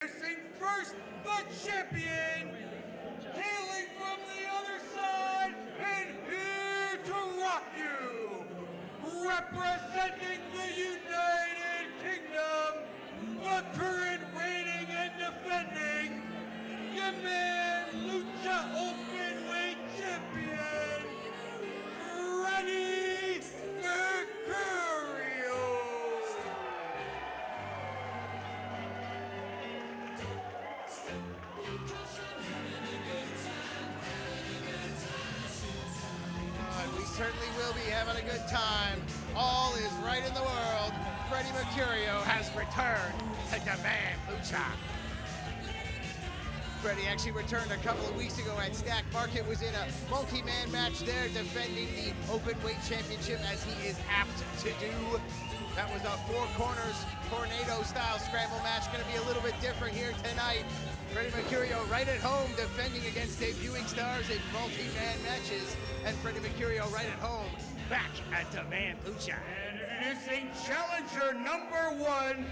Introducing first the champion, hailing from the other side and here to rock you, representing the United Kingdom, the current reigning and defending Lucha Openweight champion, Freddie Mercurio. We certainly will be having a good time. All is right in the world. Freddie Mercurio has returned to demand Lucha. Freddie actually returned a couple of weeks ago at Stack Market, was in a multi-man match there defending the Openweight Championship as he is apt to do. That was a four corners tornado style scramble match. Going to be a little bit different here tonight. Freddie Mercurio right at home defending against debuting stars in multi-man matches. And Freddie Mercurio right at home back at Demand Lucha. And introducing challenger number 1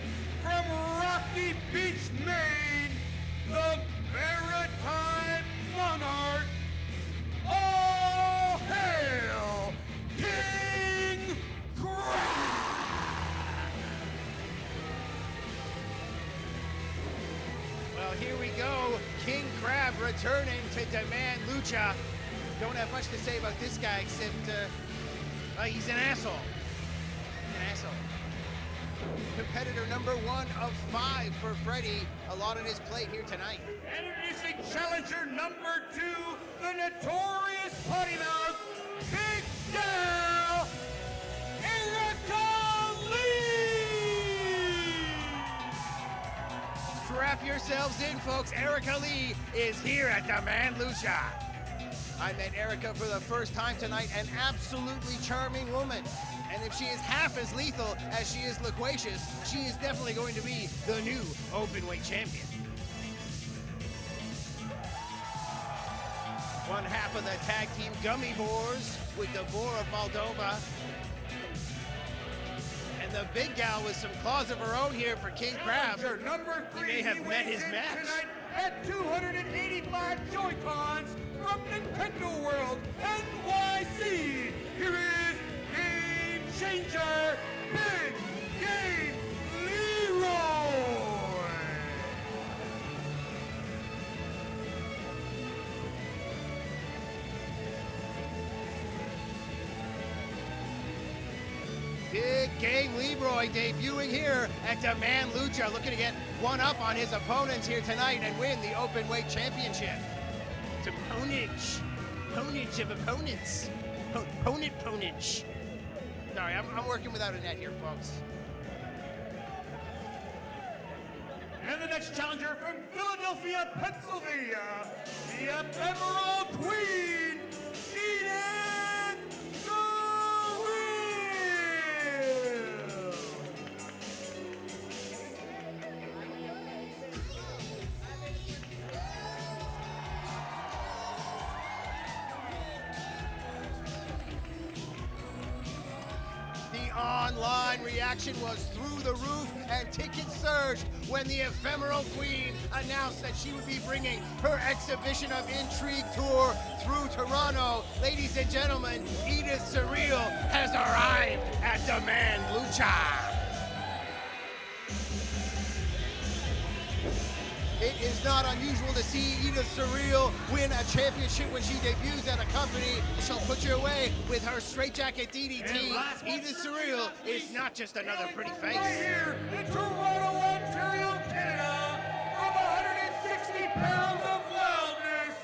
from Rocky Beach, Maine, the Maritime Monarch. All hail King Crab! Well, here we go. King Crab returning to Demand Lucha. Don't have much to say about this guy except he's an asshole. An asshole. Competitor number 1 of 5 for Freddie. A lot on his plate here tonight. Introducing challenger number 2, the notorious potty mouth, Big Gal, Leigh! Strap yourselves in, folks. Erica Leigh is here at Demand Lucha. I met Erica for the first time tonight, an absolutely charming woman. And if she is half as lethal as she is loquacious, she is definitely going to be the new Openweight champion. One half of the tag team Gummy Boars with the Boar of Moldova. And the big gal with some claws of her own here for King Crab. Number 3, you may have met his match. Tonight at 285 Joy-Cons from Nintendo World NYC. Here is Game Changer, Big Game Leroy. Big Game Leroy debuting here at Demand Lucha, looking to get one up on his opponents here tonight and win the Openweight Championship. It's opponents. Opponents of opponents. Opponents. Sorry, I'm working without a net here, folks. And the next challenger from Philadelphia, Pennsylvania, the ephemeral queen, Edith Surreal. The online reaction was through the roof and tickets surged when the ephemeral queen announced that she would be bringing her exhibition of intrigue tour through Toronto. Ladies and gentlemen, Edith Surreal has arrived at Demand Lucha. It is not unusual to see Edith Surreal win a championship when she debuts at a company. She'll put you away with her straitjacket DDT. Edith Surreal is not just another pretty face. Right here in Toronto, Ontario, Canada, from 160 pounds of wildness,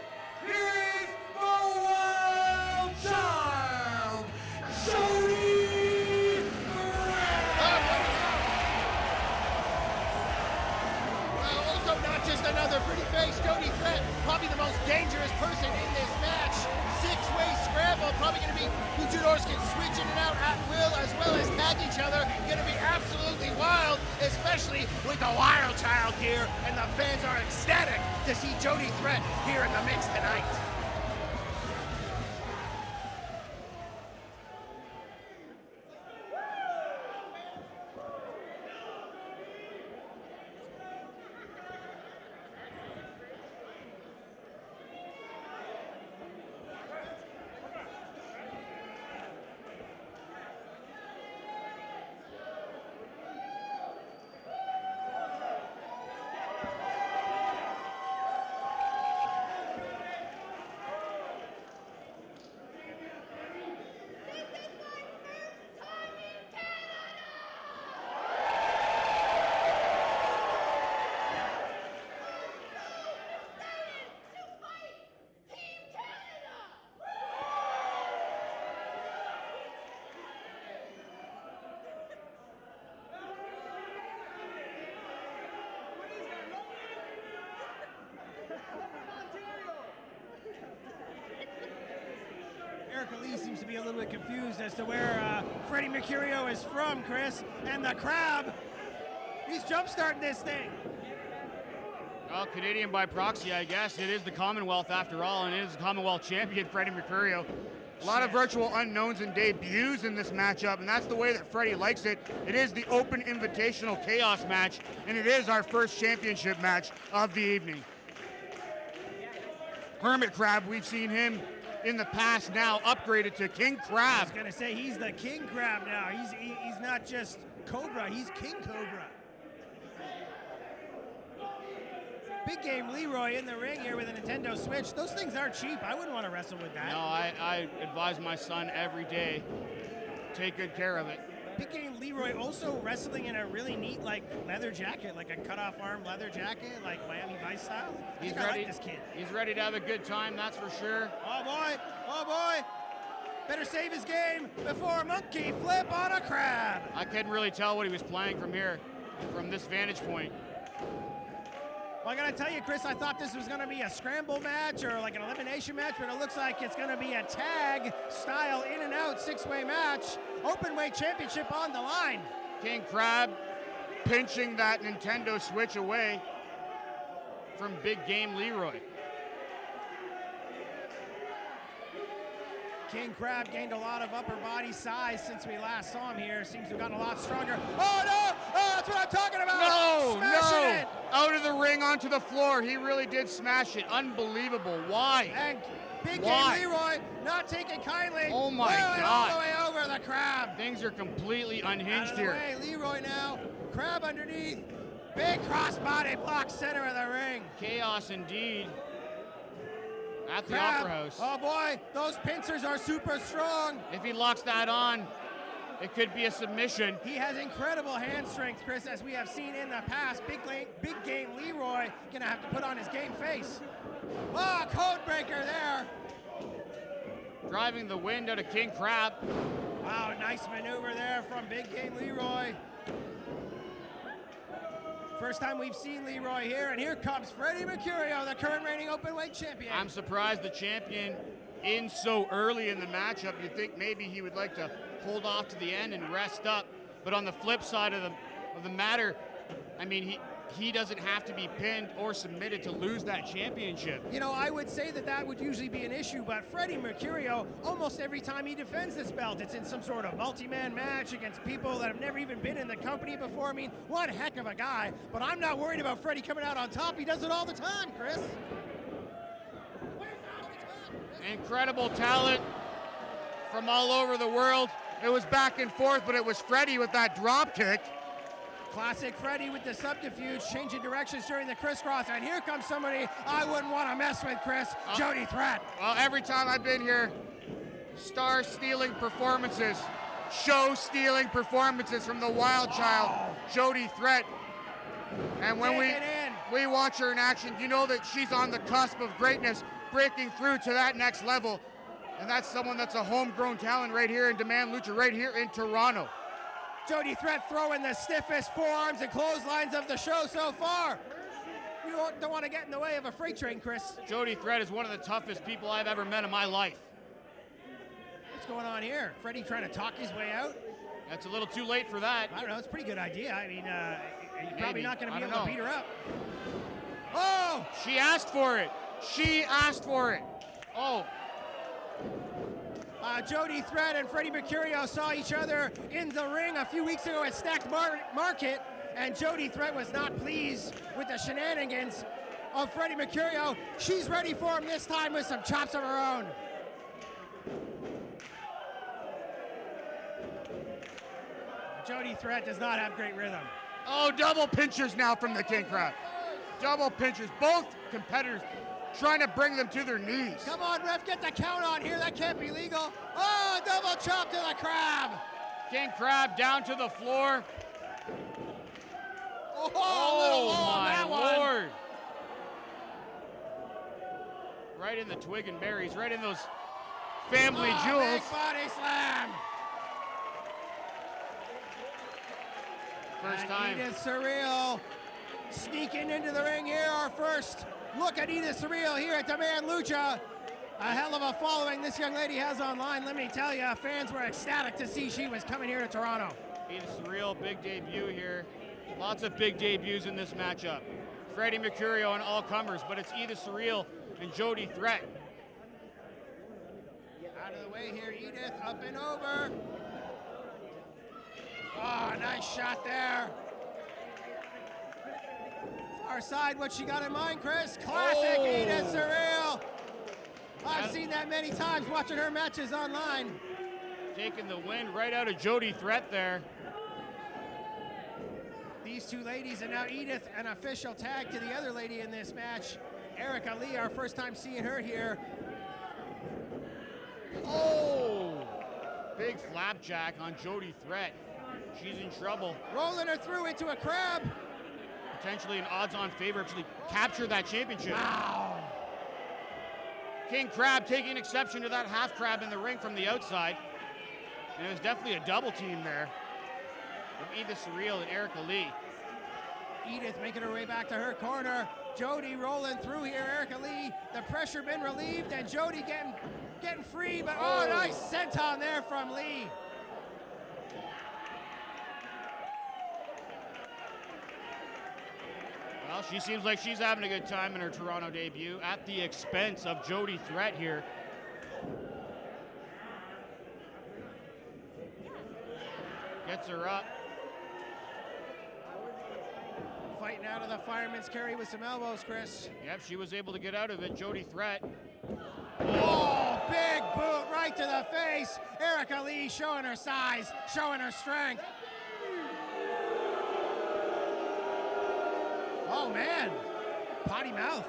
here is the Wild Child, Jody. Just another pretty face. Jody Threat, probably the most dangerous person in this match. Six-way scramble, probably going to be luchadors can switch in and out at will as well as tag each other. Going to be absolutely wild, especially with the Wild Child here, and the fans are ecstatic to see Jody Threat here in the mix tonight. America Leigh seems to be a little bit confused as to where Freddie Mercurio is from, Chris. And the Crab, he's jump-starting this thing. Well, Canadian by proxy, I guess. It is the Commonwealth after all, and it is the Commonwealth champion, Freddie Mercurio. A lot of virtual unknowns and debuts in this matchup, and that's the way that Freddie likes it. It is the Open Invitational Chaos match, and it is our first championship match of the evening. Hermit Crab, we've seen him in the past, now upgraded to King Crab. I was going to say, he's the King Crab now. He's not just Cobra, he's King Cobra. Big game Leroy in the ring here with a Nintendo Switch. Those things aren't cheap. I wouldn't want to wrestle with that. No, I advise my son every day, take good care of it. Big game Leroy also wrestling in a really neat leather jacket, like a cut-off arm leather jacket, like Miami Vice style. He's I ready. like this kid. He's ready to have a good time, that's for sure. Oh boy, oh boy. Better save his game before a monkey flip on a crab. I couldn't really tell what he was playing from here, from this vantage point. Well, I gotta tell you, Chris, I thought this was gonna be a scramble match or like an elimination match, but it looks like it's gonna be a tag style in and out 6-way match. Openweight championship on the line. King Crab pinching that Nintendo Switch away from Big Game Leroy. King Crab gained a lot of upper body size since we last saw him here. Seems to have gotten a lot stronger. Oh no! Oh, that's what I'm talking about! No, Smashing it. Out of the ring onto the floor. He really did smash it. Unbelievable. Why? And Big Why? Game Leroy not taking kindly. Oh my Rolling God. all the way over the Crab. Things are completely Out unhinged of the here. way, Leroy now. Crab underneath. Big crossbody block center of the ring. Chaos indeed. At the Crab. Opera House. Oh boy, those pincers are super strong. If he locks that on, it could be a submission. He has incredible hand strength, Chris, as we have seen in the past. Big game Leroy gonna have to put on his game face. Oh, code breaker there. Driving the wind out of King Crab. Wow, nice maneuver there from Big Game Leroy. First time we've seen Leroy here, and here comes Freddie Mercurio, the current reigning Openweight champion. I'm surprised the champion in so early in the matchup. You'd think maybe he would like to hold off to the end and rest up. But on the flip side of the matter, I mean, he doesn't have to be pinned or submitted to lose that championship. You know, I would say that would usually be an issue, but Freddie Mercurio, almost every time he defends this belt, it's in some sort of multi-man match against people that have never even been in the company before. I mean, one heck of a guy, but I'm not worried about Freddie coming out on top. He does it all the time, Chris. Incredible talent from all over the world. It was back and forth, but it was Freddie with that drop kick. Classic Freddie with the subterfuge, changing directions during the crisscross, and here comes somebody I wouldn't want to mess with, Chris. Jody Threat. Well, every time I've been here, star-stealing performances, show-stealing performances from the wild child, Jody Threat. And when we watch her in action, you know that she's on the cusp of greatness, breaking through to that next level. And that's someone that's a homegrown talent right here in Demand Lucha, right here in Toronto. Jody Threat throwing the stiffest forearms and clotheslines of the show so far. You don't want to get in the way of a freight train, Chris. Jody Threat is one of the toughest people I've ever met in my life. What's going on here? Freddie trying to talk his way out? That's a little too late for that. I don't know. It's a pretty good idea. I mean, you're probably Maybe. not going to be I able don't to beat know. her up. Oh! She asked for it. She asked for it. Oh. Jody Threat and Freddie Mercurio saw each other in the ring a few weeks ago at Stacked Market, and Jody Threat was not pleased with the shenanigans of Freddie Mercurio. She's ready for him this time with some chops of her own. Jody Threat does not have great rhythm. Oh, double pinchers now from the King Crab. Double pinchers. Both competitors trying to bring them to their knees. Come on, ref, get the count on here. That can't be legal. Oh, double chop to the Crab. King Crab down to the floor. Oh, little low on that one. Lord. Right in the twig and berries, right in those family jewels. Big body slam. First time. Edith Surreal sneaking into the ring here. Our first look at Edith Surreal here at Demand Lucha. A hell of a following this young lady has online. Let me tell you, fans were ecstatic to see she was coming here to Toronto. Edith Surreal, big debut here. Lots of big debuts in this matchup. Freddie Mercurio and all comers, but it's Edith Surreal and Jody Threat. Out of the way here, Edith, up and over. Oh, nice shot there. Far side, what she got in mind, Chris? Classic Edith Surreal. I've seen that many times watching her matches online. Taking the wind right out of Jody Threat there. These two ladies, and now Edith, an official tag to the other lady in this match, Erica Leigh, our first time seeing her here. Oh! Big flapjack on Jody Threat. She's in trouble. Rolling her through into a crab. Potentially an odds-on favorite to capture that championship. Wow. King Crab taking exception to that half crab in the ring from the outside. And it was definitely a double team there with Edith Surreal and Erica Leigh. Edith making her way back to her corner. Jody rolling through here. Erica Leigh, the pressure been relieved, and Jody getting free, but oh, nice senton there from Leigh. Well, she seems like she's having a good time in her Toronto debut at the expense of Jody Threat here. Gets her up. Fighting out of the fireman's carry with some elbows, Chris. Yep, she was able to get out of it. Jody Threat. Oh, big boot right to the face. Erica Leigh showing her size, showing her strength. Oh, man. Potty mouth.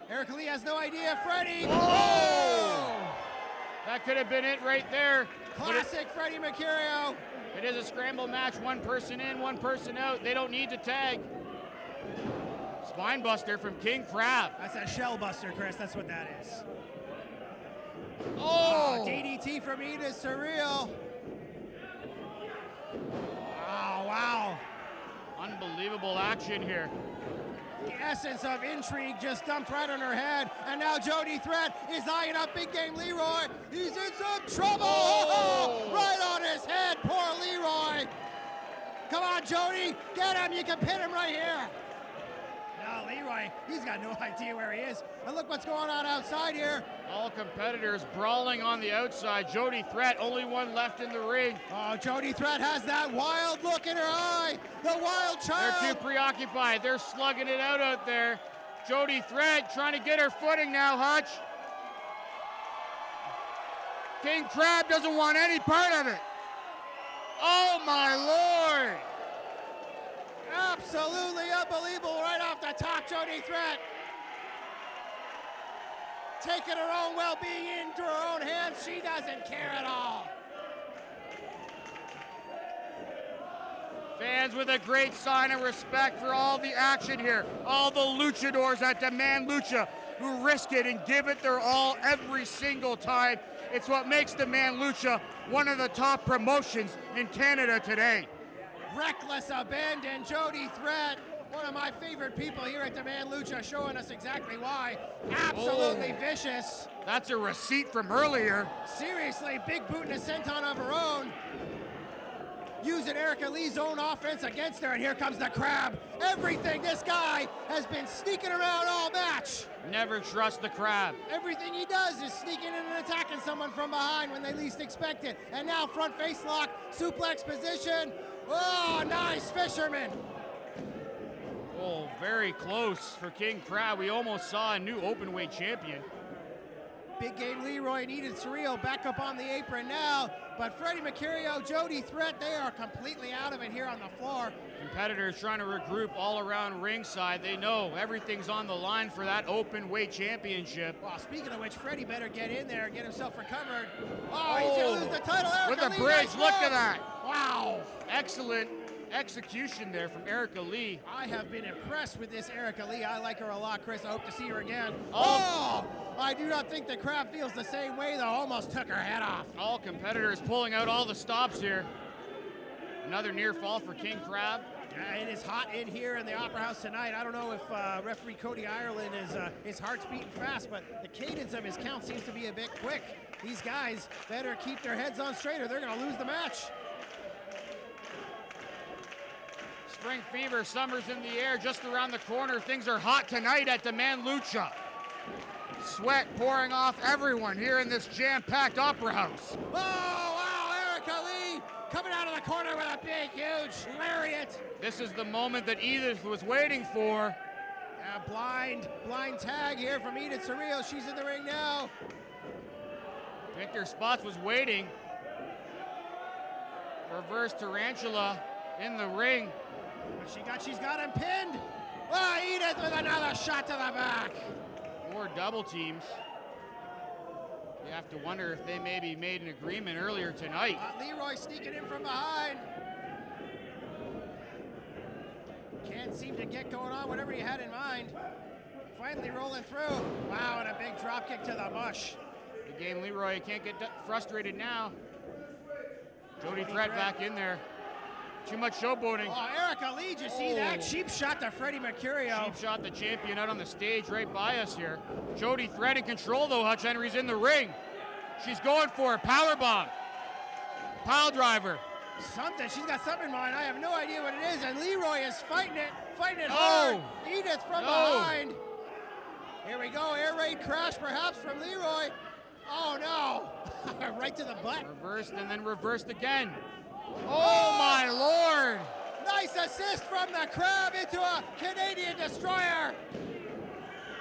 Erica Leigh has no idea. Freddie. Oh! That could have been it right there. Classic Freddie Mercurio. It is a scramble match. One person in, one person out. They don't need to tag. Spine buster from King Crab. That's a shell buster, Chris. That's what that is. Oh! DDT from Edith Surreal. Oh, wow. Unbelievable action here. The essence of intrigue just dumped right on her head. And now Jody Threat is eyeing up big game Leroy. He's in some trouble. Oh. Right on his head, poor Leroy. Come on, Jody. Get him. You can pin him right here. Now Leroy, he's got no idea where he is. And look what's going on outside here. All competitors brawling on the outside. Jody Threat, only one left in the ring. Oh, Jody Threat has that wild look in her eye. The wild child. They're too preoccupied. They're slugging it out there. Jody Threat trying to get her footing now, Hutch. King Crab doesn't want any part of it. Oh, my Lord. Absolutely unbelievable right off the top, Jody Threat. Taking her own well-being into her own hands. She doesn't care at all. Fans with a great sign of respect for all the action here. All the luchadors that demand lucha, who risk it and give it their all every single time. It's what makes Demand Lucha one of the top promotions in Canada today. Reckless abandon, Jody Threat. One of my favorite people here at Demand Lucha, showing us exactly why. Absolutely vicious. That's a receipt from earlier. Seriously, big boot and a senton of her own. Using Erica Leigh's own offense against her, and here comes the Crab. Everything this guy has been sneaking around all match. Never trust the Crab. Everything he does is sneaking in and attacking someone from behind when they least expect it. And now front face lock, suplex position. Oh, nice fisherman. Oh, very close for King Crab. We almost saw a new Openweight champion. Big game Leroy and Edith Surreal back up on the apron now. But Freddie Mercurio, Jody Threat, they are completely out of it here on the floor. Competitors trying to regroup all around ringside. They know everything's on the line for that Openweight championship. Well, speaking of which, Freddie better get in there and get himself recovered. Oh, he's going to lose the title. With Erica a Leigh, bridge, nice look move. at that. Wow. Excellent execution there from Erica Leigh. I have been impressed with this Erica Leigh. I like her a lot, Chris. I hope to see her again. Oh. I do not think the Crab feels the same way, though. Almost took her head off. All competitors pulling out all the stops here. Another near fall for King Crab. It is hot in here in the Opera House tonight. I don't know if referee Cody Ireland is his heart's beating fast, but the cadence of his count seems to be a bit quick. These guys better keep their heads on straight or they're going to lose the match. Spring fever, summer's in the air, just around the corner. Things are hot tonight at Demand Lucha. Sweat pouring off everyone here in this jam-packed Opera House. Oh, wow, Erica Leigh coming out of the corner with a big, huge lariat. This is the moment that Edith was waiting for. Blind tag here from Edith Surreal. She's in the ring now. Victor Spots was waiting. Reverse tarantula in the ring. She's got him pinned. Oh, Edith with another shot to the back. More double teams. You have to wonder if they maybe made an agreement earlier tonight. Leroy sneaking in from behind. Can't seem to get going on whatever he had in mind. Finally rolling through. Wow, and a big drop kick to the mush. The game, Leroy, can't get frustrated now. Jody Threat back in there. Too much showboating. Oh, Erica Leigh, did you see that? Cheap shot to Freddie Mercurio. Cheap shot the champion out on the stage right by us here. Jody Threat in control though. Hutch Henry's in the ring. She's going for a power bomb. Pile driver. Something, she's got something in mind. I have no idea what it is, and Leroy is fighting it hard. Edith from behind. Here we go, air raid crash perhaps from Leroy. Oh no, right to the butt. Reversed and then reversed again. Oh my Lord! Nice assist from the Crab into a Canadian Destroyer.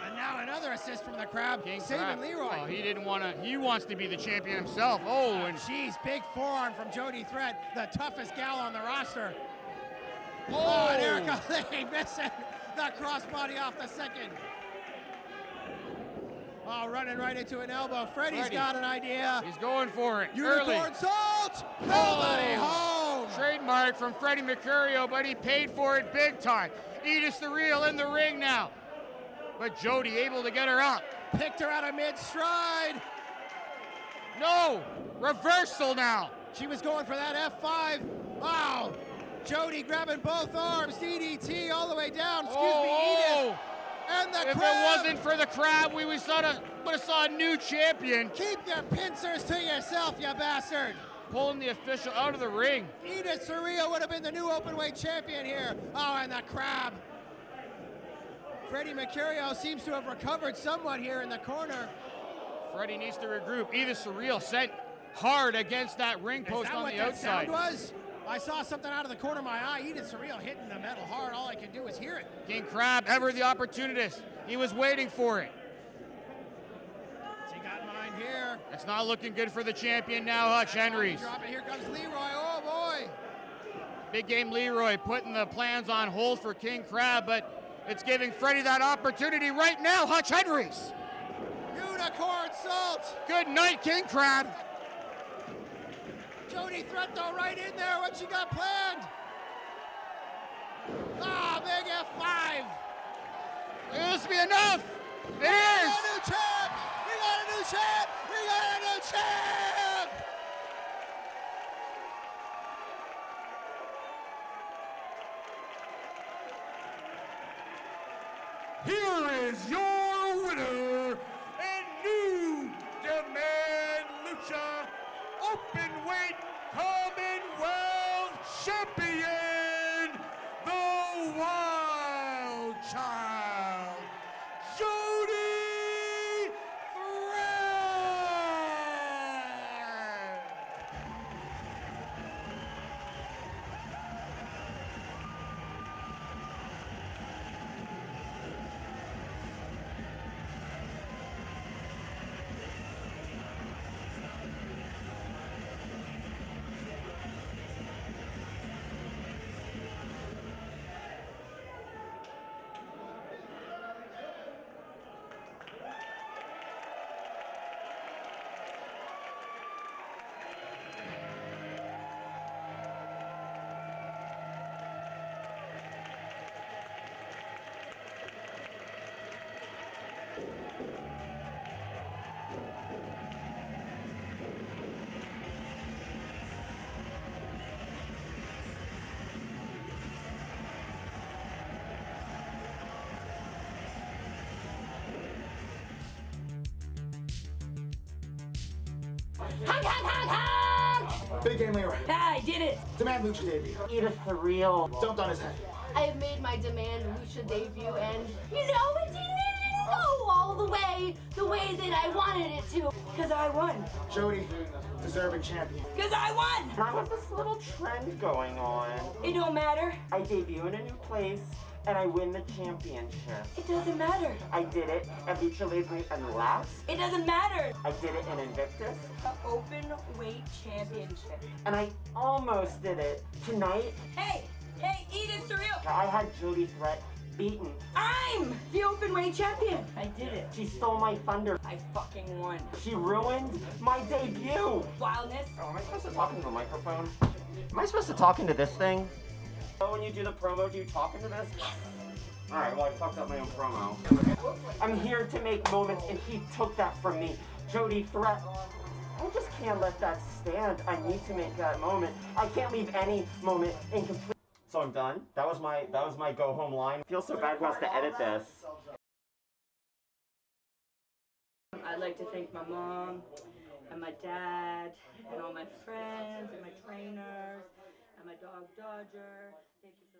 And now another assist from the Crab, saving Leroy. Oh, he didn't want to, he wants to be the champion himself. Oh, and jeez, big forearm from Jody Threat, the toughest gal on the roster. Oh, and Erica Leigh missing the crossbody off the second. Oh, running right into an elbow. Freddie's got an idea. He's going for it. Unicorn early. salt! Nobody home! Trademark from Freddie Mercurio, but he paid for it big time. Edith Surreal in the ring now. But Jody able to get her up. Picked her out of mid-stride. No! Reversal now. She was going for that F5. Wow! Jody grabbing both arms. DDT all the way down. Excuse me, Edith. And the If Crab. it wasn't for the Crab, we would have saw a new champion. Keep your pincers to yourself, you bastard. Pulling the official out of the ring. Edith Surreal would have been the new Openweight champion here. Oh, and the Crab. Freddie Mercurio seems to have recovered somewhat here in the corner. Freddie needs to regroup. Edith Surreal sent hard against that ring post on the outside. Is that what that sound was? I saw something out of the corner of my eye. Edith Surreal hitting the metal hard. All I could do was hear it. King Crab, ever the opportunist. He was waiting for it. What's he got in mind here? It's not looking good for the champion now, Hutch Henry's. Drop it. Here comes Leroy. Oh, boy. Big game Leroy putting the plans on hold for King Crab, but it's giving Freddie that opportunity right now, Hutch Henry's. Unicorn salt. Good night, King Crab. Jody Threat though right in there. What she got planned? Ah, big F5. This be enough. It is. We got a new champ. We got a new champ. We got a new champ. Here is your winner and new Demand Lucha Openweight Commonwealth Champion, the Wild Child, Jody Threat. Hug, hug, hug, hug! Big game, Leroy. I did it! Demand Lucha debut. Edith, Surreal. Dumped on his head. I have made my Demand Lucha debut, and you know, it didn't go all the way that I wanted it to. Because I won. Jody, deserving champion. Because I won! There was this little trend going on. It don't matter. I debut in a new place, and I win the championship. It doesn't matter. I did it at Lucha Libre and Laughs. It doesn't matter. I did it in Invictus. The Openweight Championship. And I almost did it tonight. Hey, Edith, Surreal. I had Jody Threat beaten. I'm the Openweight Champion. I did it. She stole my thunder. I fucking won. She ruined my debut. Wildness. Oh, am I supposed to talk into the microphone? Am I supposed to talk into this thing? Oh, when you do the promo, do you talk into this? Yes. Alright, well I fucked up my own promo. I'm here to make moments and he took that from me. Jody Threat. I just can't let that stand. I need to make that moment. I can't leave any moment incomplete. So I'm done. That was my go home line. I feel so bad who has to edit this. I'd like to thank my mom and my dad and all my friends and my trainers and my dog Dodger. Thank you.